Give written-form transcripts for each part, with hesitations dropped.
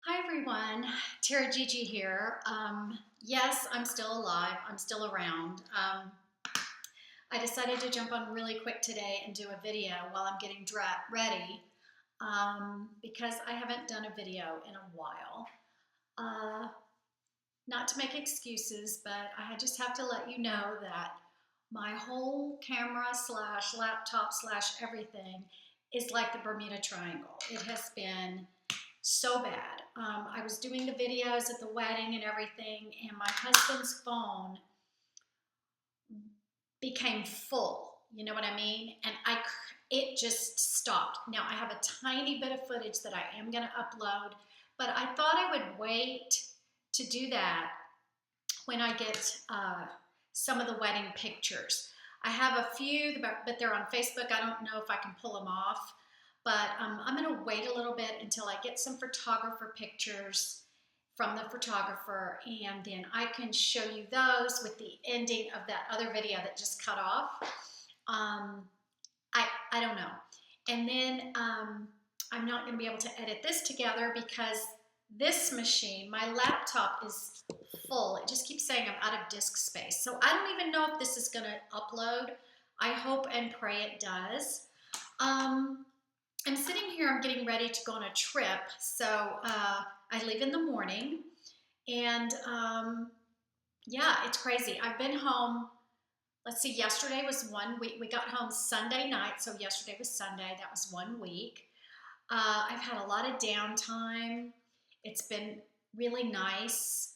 Hi everyone, Tara Gigi here. Yes, I'm still alive. I'm still around. I decided to jump on really quick today and do a video while I'm getting ready because I haven't done a video in a while. Not to make excuses, but I just have to let you know that my whole camera slash laptop slash everything is like the Bermuda Triangle. It has been so bad. I was doing the videos at the wedding and everything, and my husband's phone became full. You know what I mean? And it just stopped. Now I have a tiny bit of footage that I am going to upload, but I thought I would wait to do that when I get some of the wedding pictures. I have a few, but they're on Facebook. I don't know if I can pull them off. But I'm going to wait a little bit until I get some photographer pictures from the photographer, and then I can show you those with the ending of that other video that just cut off. I don't know. And then I'm not going to be able to edit this together because this machine, my laptop, is full. It just keeps saying I'm out of disk space. So I don't even know if this is going to upload. I hope and pray it does. I'm sitting here, I'm getting ready to go on a trip, so I leave in the morning, and yeah, it's crazy. I've been home, let's see, yesterday was 1 week. We got home Sunday night, so yesterday was Sunday. That was 1 week. I've had a lot of downtime. It's been really nice.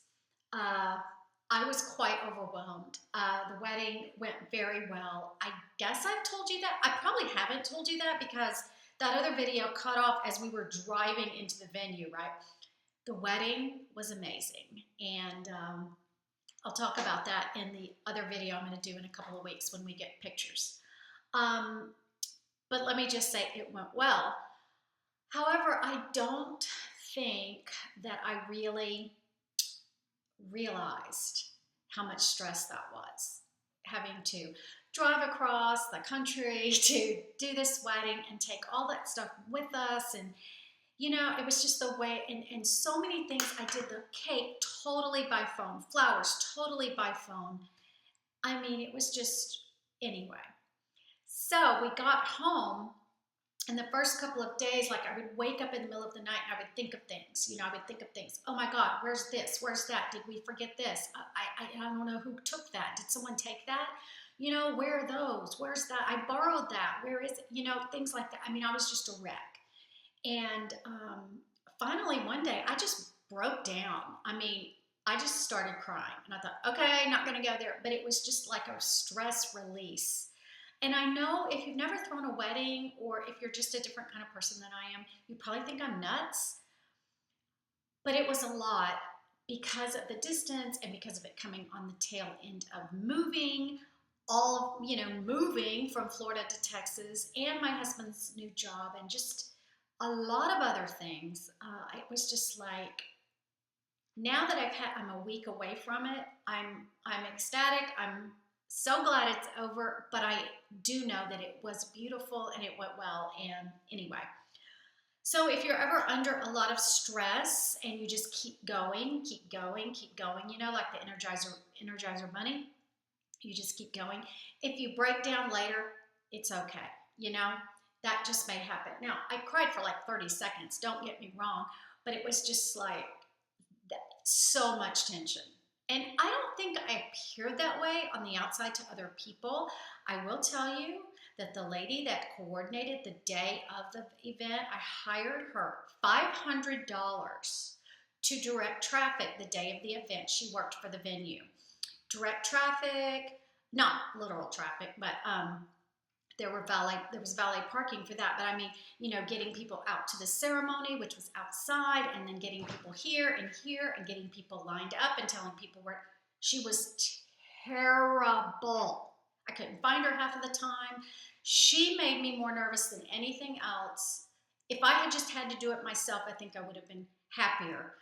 I was quite overwhelmed. The wedding went very well. I guess I've told you that. I probably haven't told you that because that other video cut off as we were driving into the venue, right? The wedding was amazing, and I'll talk about that in the other video I'm going to do in a couple of weeks when we get pictures. But let me just say it went well. However, I don't think that I really realized how much stress that was, having to drive across the country to do this wedding and take all that stuff with us. And you know, it was just the way, and so many things. I did the cake totally by phone, flowers totally by phone. I mean, it was just, anyway. So we got home, and the first couple of days, like, I would wake up in the middle of the night and I would think of things. You know, I would think of things. Oh my God, where's this? Where's that? Did we forget this? I don't know who took that. Did someone take that? You know, where are those? Where's that? I borrowed that. Where is it? You know, things like that. I mean, I was just a wreck. And finally, one day, I just broke down. I mean, I just started crying. And I thought, okay, not going to go there. But it was just like a stress release. And I know if you've never thrown a wedding, or if you're just a different kind of person than I am, you probably think I'm nuts. But it was a lot because of the distance and because of it coming on the tail end of moving, moving from Florida to Texas, and my husband's new job, and just a lot of other things. It was just like, now that I'm a week away from it, I'm ecstatic. I'm so glad it's over, but I do know that it was beautiful and it went well. And anyway, so if you're ever under a lot of stress and you just keep going, you know, like the Energizer Bunny, you just keep going. If you break down later, it's okay. You know, that just may happen. Now, I cried for like 30 seconds, don't get me wrong, but it was just like so much tension. And I don't think I appeared that way on the outside to other people. I will tell you that the lady that coordinated the day of the event, I hired her $500 to direct traffic the day of the event. She worked for the venue. Direct traffic, not literal traffic, but there was valet parking for that. But I mean, you know, getting people out to the ceremony, which was outside, and then getting people here and getting people lined up and telling people where. She was terrible. I couldn't find her half of the time. She made me more nervous than anything else. If I had just had to do it myself, I think I would have been happier.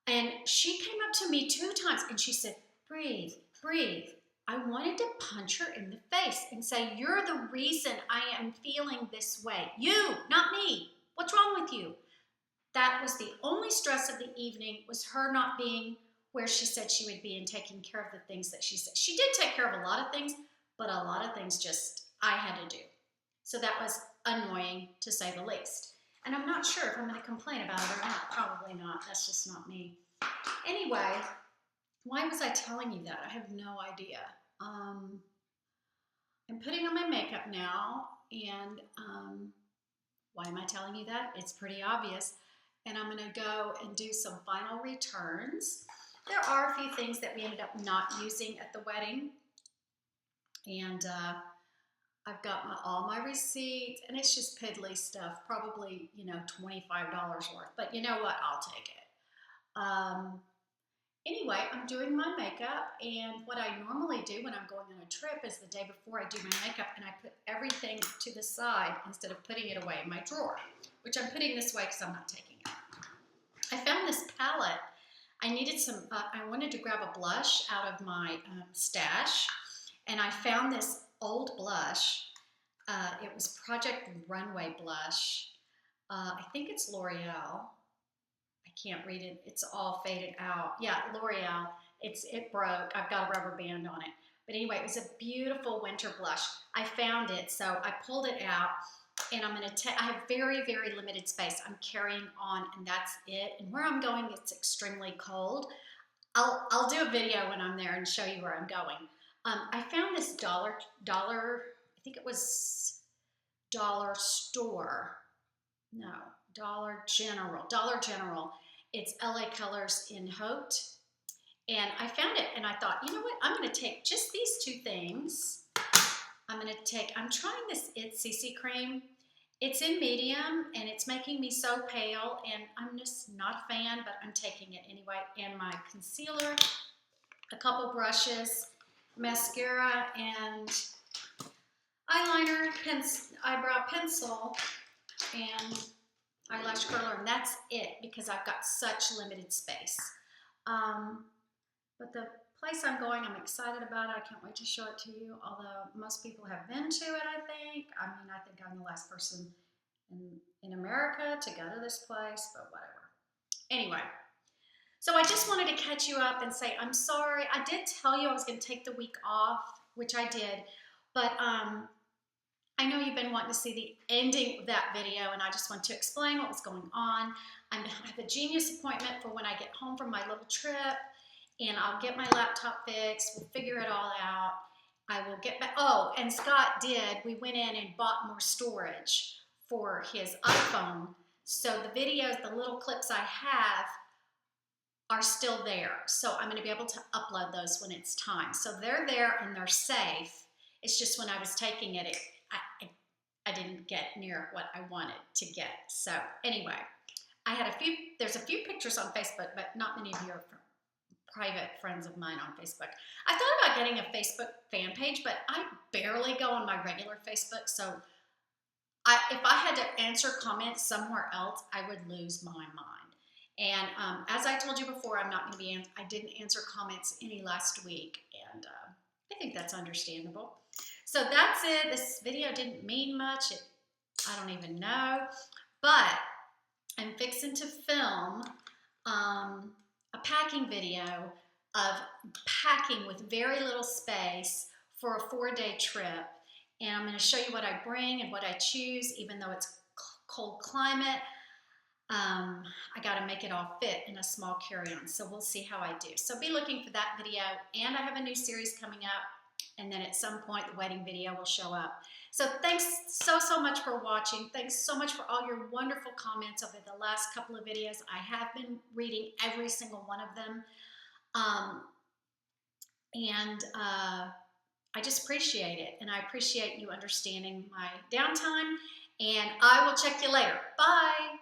And she came up to me 2 times and she said, breathe, breathe. I wanted to punch her in the face and say, you're the reason I am feeling this way. You, not me. What's wrong with you? that was the only stress of the evening, was her not being where she said she would be and taking care of the things that she said. She did take care of a lot of things, but a lot of things just I had to do. So that was annoying, to say the least. And I'm not sure if I'm going to complain about it or not. Probably not. That's just not me. Anyway, why was I telling you that? I have no idea. I'm putting on my makeup now, and why am I telling you that? It's pretty obvious. And I'm going to go and do some final returns. There are a few things that we ended up not using at the wedding. And I've got all my receipts, and it's just piddly stuff, probably, $25 worth. But you know what? I'll take it. Anyway, I'm doing my makeup, and what I normally do when I'm going on a trip is the day before I do my makeup, and I put everything to the side instead of putting it away in my drawer, which I'm putting this way because I'm not taking it. I found this palette. I needed I wanted to grab a blush out of my stash, and I found this old blush. It was Project Runway blush. I think it's L'Oreal. I can't read it. It's all faded out. Yeah, L'Oreal. It broke. I've got a rubber band on it. But anyway, it was a beautiful winter blush. I found it, so I pulled it out, and I'm going to take, I have very, very limited space. I'm carrying on, and that's it. And where I'm going, it's extremely cold. I'll do a video when I'm there and show you where I'm going. I found this dollar, I think it was Dollar Store. No, Dollar General. It's LA Colors in Haute. And I found it, and I thought, you know what? I'm going to take just these two things. I'm trying this It's CC cream. It's in medium, and it's making me so pale, and I'm just not a fan, but I'm taking it anyway. And my concealer, a couple brushes, mascara, and eyeliner, eyebrow pencil, and eyelash curler, and that's it, because I've got such limited space. But the place I'm going, I'm excited about it. I can't wait to show it to you, although most people have been to it, I think. I mean, I think I'm the last person in America to go to this place, but whatever. Anyway, so I just wanted to catch you up and say I'm sorry. I did tell you I was going to take the week off, which I did, but I know you've been wanting to see the ending of that video, and I just want to explain what was going on. I have a Genius appointment for when I get home from my little trip, and I'll get my laptop fixed. We'll figure it all out. I will get back. Oh, and Scott we went in and bought more storage for his iPhone. So the videos, the little clips I have are still there. So I'm going to be able to upload those when it's time. So they're there and they're safe. It's just when I was taking it, I didn't get near what I wanted to get. So anyway, there's a few pictures on Facebook, but not many of you are private friends of mine on Facebook. I thought about getting a Facebook fan page, but I barely go on my regular Facebook. So if I had to answer comments somewhere else, I would lose my mind. And as I told you before, I didn't answer comments any last week, and I think that's understandable. So that's it. This video didn't mean much. I don't even know, but I'm fixing to film a packing video of packing with very little space for a 4-day trip. And I'm going to show you what I bring and what I choose, even though it's cold climate. I got to make it all fit in a small carry-on, so we'll see how I do. So be looking for that video, and I have a new series coming up, and then at some point the wedding video will show up. So thanks so much for watching. Thanks so much for all your wonderful comments over the last couple of videos. I have been reading every single one of them, I just appreciate it, and I appreciate you understanding my downtime, and I will check you later. Bye.